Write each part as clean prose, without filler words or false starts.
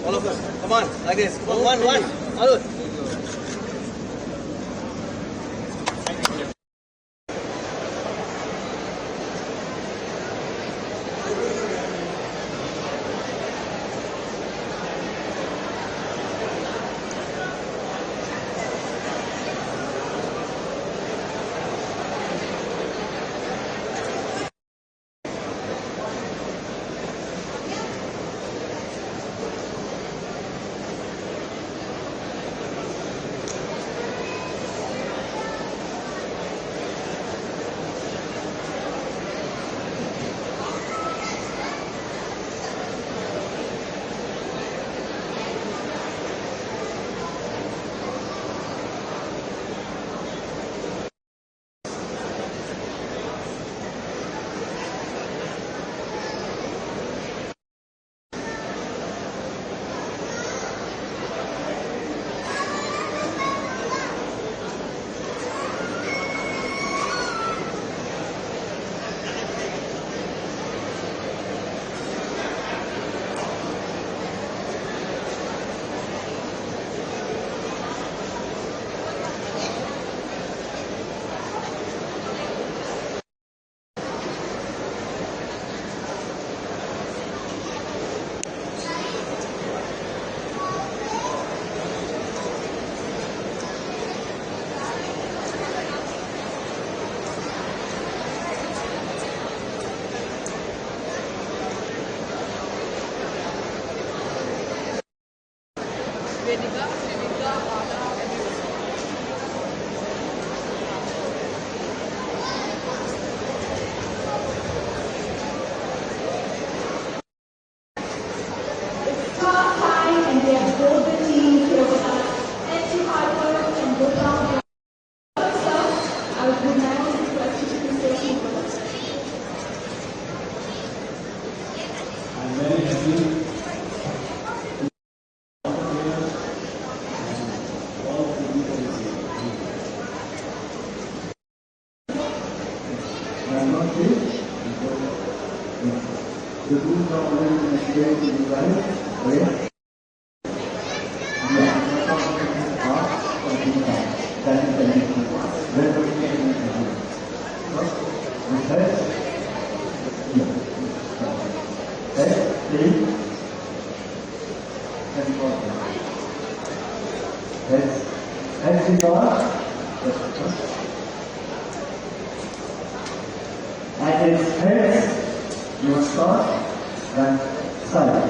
All of us, come on, like this. Come on, one. All. The rules are already explained in the right. And its heads, you start and side.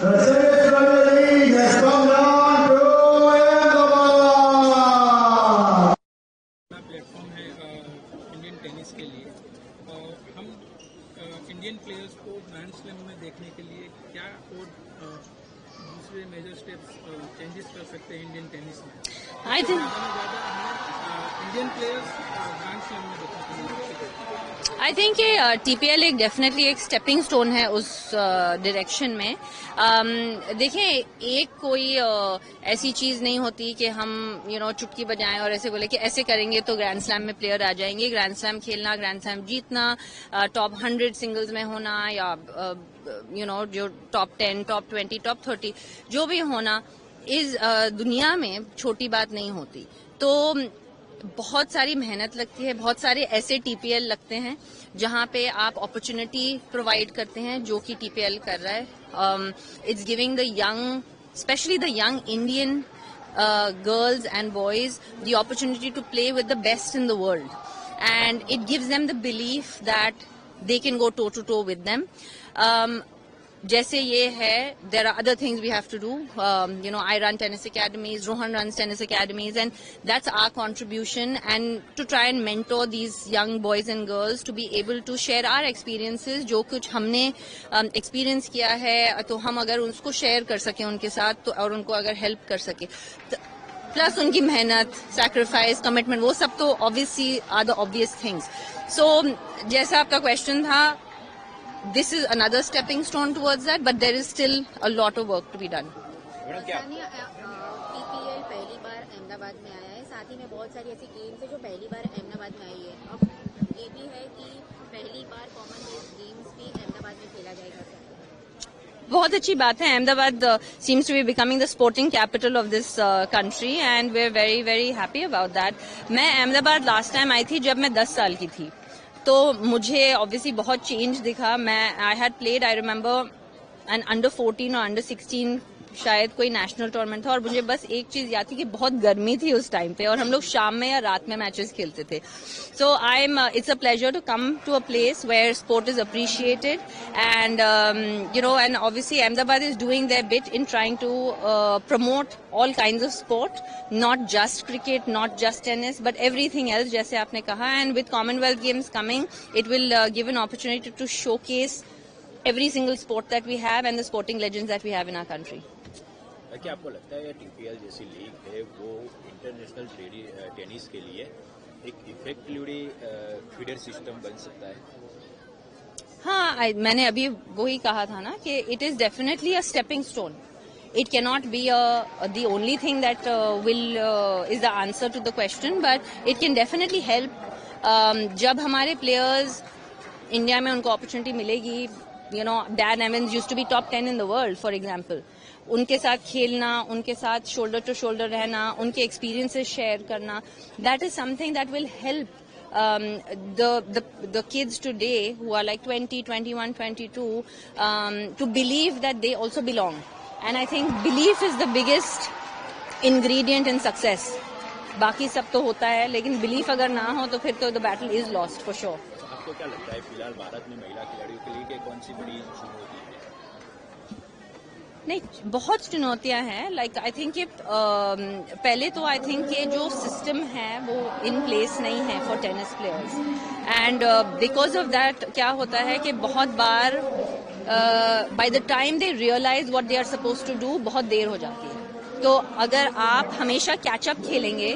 The second Premier League has come down to Ahmedabad. Platform है Indian tennis के लिए और हम Indian players को grand slam में देखने के लिए क्या और दूसरे मेजर स्टेप्स चेंजेस कर सकते हैं इंडियन टेनिस में? I think Indian players grand slam में देखने के लिए आई थिंक ये टीपीएल एक डेफिनेटली एक स्टेपिंग स्टोन है उस डायरेक्शन में। देखें, एक कोई ऐसी चीज नहीं होती कि हम चुटकी बजाएं और ऐसे बोले कि ऐसे करेंगे तो ग्रैंड स्लैम में प्लेयर आ जाएंगे। ग्रैंड स्लैम खेलना, ग्रैंड स्लैम जीतना, टॉप 100 सिंगल्स में होना या जो टॉप 10, टॉप 20, टॉप 30 जो भी होना इस दुनिया में छोटी बात नहीं होती। तो बहुत सारी मेहनत लगती है, बहुत सारे ऐसे टीपीएल लगते हैं जहां पे आप अपॉर्चुनिटी प्रोवाइड करते हैं, जो कि टीपीएल कर रहा है। It's giving the young, specially the young Indian girls and boys the opportunity to play with the best in the world, and it gives them the belief that they can go toe to toe with them. जैसे ये है, there are other things we have to do. I run tennis academies, Rohan runs tennis academies, and that's our contribution, and to try and mentor these young boys and girls to be able to share our experiences. जो कुछ हमने experience किया है, तो हम अगर उसको share कर सकें उनके साथ, तो और उनको अगर help कर सके, प्लस उनकी मेहनत, sacrifice, commitment, वो सब तो obviously are the obvious things. So जैसा आपका question था, this is another stepping stone towards that, but there is still a lot of work to be done. Sania, TPL पहली बार अहमदाबाद में आया है, साथ ही में बहुत सारी ऐसी गेम्स है जो पहली बार अहमदाबाद में आई है. अब ये भी है कि पहली बार कॉमनवेल्थ गेम्स भी अहमदाबाद में खेला जाएगा. बहुत अच्छी बात है. Ahmedabad seems to be becoming the sporting capital of this country, and we're very very happy about that. मैं अहमदाबाद last time आई थी जब मैं 10 साल की थी, तो मुझे ऑब्वियसली बहुत चेंज दिखा. I had played, I remember, an under 14 और अंडर 16 शायद कोई नेशनल टूर्नामेंट था, और मुझे बस एक चीज याद थी कि बहुत गर्मी थी उस टाइम पे, और हम लोग शाम में या रात में मैचेस खेलते थे. So it's a pleasure to come to a place where sport is appreciated, and and obviously Ahmedabad is doing their bit in trying to promote all kinds of sport, not just cricket, not just tennis, but everything else, जैसे आपने कहा. And with Commonwealth Games coming, it will give an opportunity to showcase every single sport that we have and the sporting legends that we have in our country. क्या आपको लगता है TPL जैसी league है वो इंटरनेशनल टेनिस के लिए एक इफेक्टिवली फीडर सिस्टम बन सकता है? हाँ, मैंने अभी वही कहा था ना कि it is definitely a stepping stone. It cannot be the only thing that is the answer to the question, but it can definitely help. जब हमारे players इंडिया में उनको opportunity मिलेगी, Dan Evans used to be top 10 in the world, for example. उनके साथ खेलना, उनके साथ shoulder to shoulder रहना, उनके experiences share करना, that is something that will help the kids today who are like 20, 21, 22 to believe that they also belong. And I think belief is the biggest ingredient in success. बाकी सब तो होता है, लेकिन belief अगर ना हो तो फिर तो the battle is lost for sure. आपको क्या लगता है फिलहाल भारत में महिला खिलाड़ियों के लिए कौन सी बड़ी चुनौती है? नहीं, बहुत चुनौतियां हैं. लाइक आई थिंक पहले तो आई थिंक ये जो सिस्टम है वो इन प्लेस नहीं है for tennis players, and because of that क्या होता है कि बहुत बार by the time they realise what they are suppose to do, बहुत देर हो जाती है. तो अगर आप हमेशा कैचअप खेलेंगे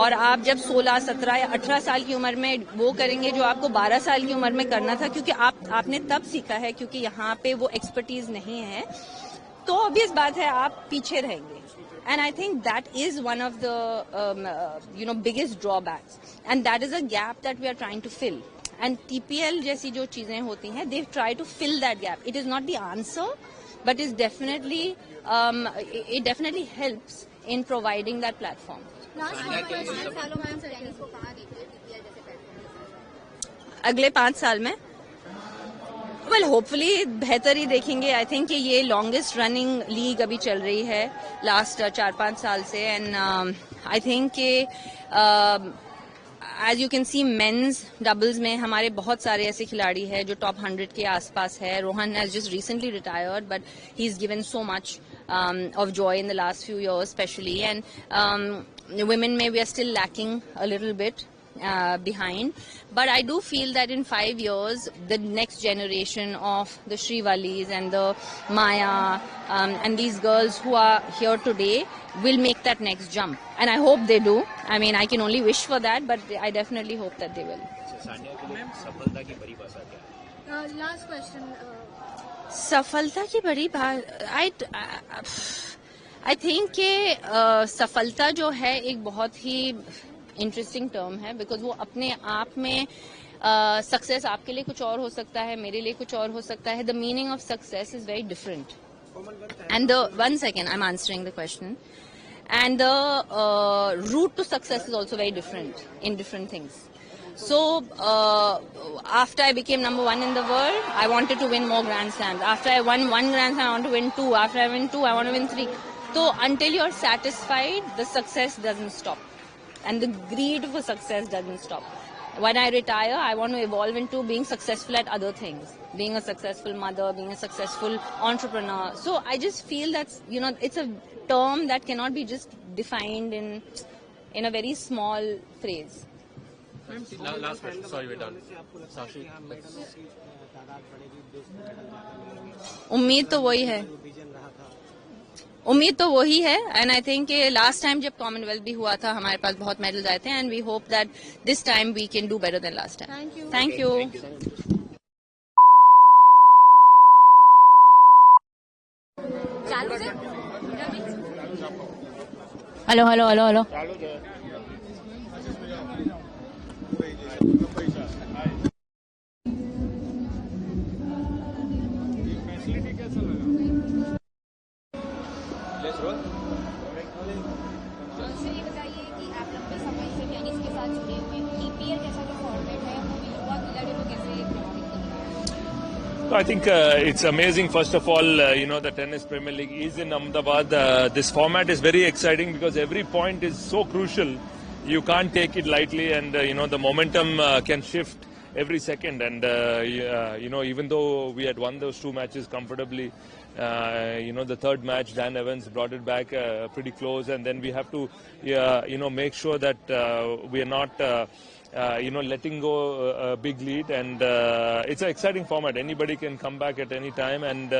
और आप जब 16, 17 या 18 साल की उम्र में वो करेंगे जो आपको 12 साल की उम्र में करना था, क्योंकि आपने तब सीखा है, क्योंकि यहाँ पे वो एक्सपर्टीज नहीं है, तो ऑब्वियस बात है आप पीछे रहेंगे. And I think that is one of the biggest drawbacks, and that is a gap that we are trying to fill. And TPL जैसी जो चीजें होती हैं, they try to fill that gap. It is not the answer, but it definitely helps in providing that platform. अगले 5 साल में well hopefully बेहतर ही देखेंगे. आई थिंक कि ये लॉन्गेस्ट रनिंग लीग अभी चल रही है लास्ट 4-5 साल से, एंड आई थिंक कि as you can see men's doubles में हमारे बहुत सारे ऐसे खिलाड़ी हैं जो टॉप 100 के आसपास है. Rohan has just recently retired, but he is given so much of joy in the last few years specially, and women में we are still lacking a little bit behind, but I do feel that in 5 years the next generation of the Srivalis and the Maya and these girls who are here today will make that next jump, and I hope they do. I mean, I can only wish for that, but I definitely hope that they will. Sania के लिए सफलता की परिभाषा क्या है? Last question. सफलता की बड़ी बात आई थिंक कि सफलता जो है एक बहुत ही इंटरेस्टिंग टर्म है, बिकॉज वो अपने आप में सक्सेस आपके लिए कुछ और हो सकता है, मेरे लिए कुछ और हो सकता है. The meaning of success is very different, and the 1 second I'm answering the question, and the route to success is also very different in different things. So after I became number 1 in the world, I wanted to win more Grand Slams. After I won 1 Grand Slam, I want to win 2. After I win 2, I want to win 3. So until you're satisfied, the success doesn't stop, and the greed for success doesn't stop. When I retire, I want to evolve into being successful at other things. being a successful mother, being a successful entrepreneur. So I just feel that's, it's a term that cannot be just defined in a very small phrase. Last question. Sorry, we're done. Sakshi. उम्मीद तो वही है and I think last time जब Commonwealth भी हुआ था हमारे पास बहुत मेडल्स आए थे and we hope that this time we can do better than last time. Thank you. चालू से हेलो. सर ये बताइए कि आप लंबे समय से टेनिस के साथ जुड़े हुए हैं, टीपीएल जैसा जो फॉर्मेट है वो युवा खिलाड़ियों को कैसे प्रभावित कर रहा है? I think it's amazing. First of all, the Tennis Premier League is in Ahmedabad. This format is very exciting because every point is so crucial. You can't take it lightly, and the momentum can shift every second. And even though we had won those 2 matches comfortably, the third match, Dan Evans brought it back pretty close, and then we have to, make sure that we are not. Letting go a big lead, and it's an exciting format. Anybody can come back at any time, and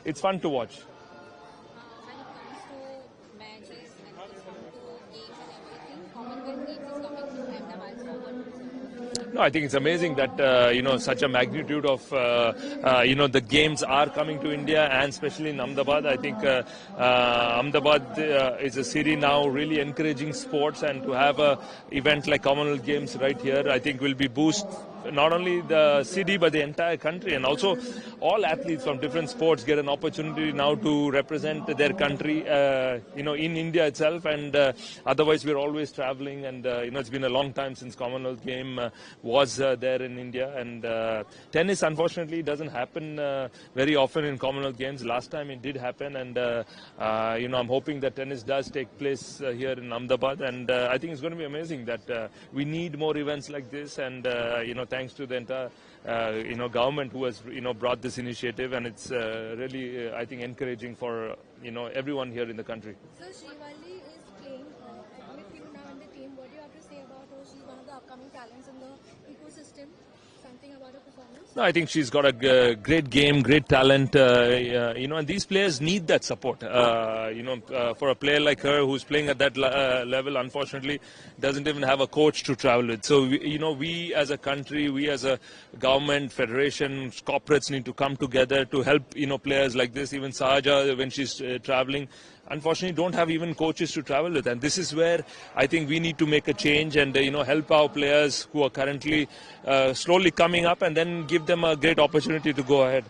it's fun to watch. When it comes to matches and it comes to games and everything, Commonwealth Games is coming to Ahmedabad. So what do you say? No, I think it's amazing that such a magnitude of the games are coming to India, and especially in Ahmedabad. I think Ahmedabad is a city now really encouraging sports, and to have a event like Commonwealth Games right here, I think will be boost not only the city but the entire country, and also all athletes from different sports get an opportunity now to represent their country in India itself, and otherwise we're always traveling, and it's been a long time since Commonwealth game was there in India, and tennis unfortunately doesn't happen very often in Commonwealth Games. Last time it did happen, and I'm hoping that tennis does take place here in Ahmedabad, and I think it's going to be amazing that we need more events like this, and thanks to the entire government who has brought this initiative, and it's really I think encouraging for everyone here in the country. So Shrivalli is playing with you now in the team. What do you have to say about her? She's one of the upcoming talents in the ecosystem. Something about her performance? No, I think she's got a great game, great talent, and these players need that support. For a player like her who's playing at that level, unfortunately, doesn't even have a coach to travel with. So, we as a country, we as a government, federation, corporates need to come together to help, players like this. Even Sahaja, when she's traveling, unfortunately don't have even coaches to travel with, and this is where I think we need to make a change and help our players who are currently slowly coming up, and then give them a great opportunity to go ahead.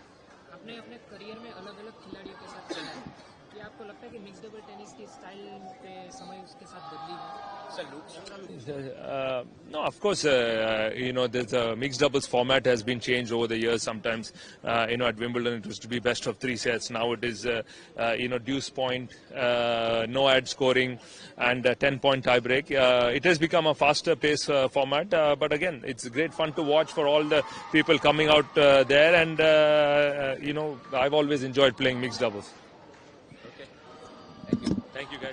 आपने अपने career में अलग-अलग खिलाड़ियों के साथ खेला है. क्या आपको लगता है कि मिक्स डबल टेनिस की स्टाइल पे समय उसके साथ बदली है? No, of course, there's a mixed doubles format has been changed over the years. Sometimes, at Wimbledon it was to be best of 3 sets. Now it is, deuce point, no ad scoring, and 10-point tie break. It has become a faster pace format, but again, it's great fun to watch for all the people coming out there, and, I've always enjoyed playing mixed doubles. Okay. Thank you. Thank you, guys.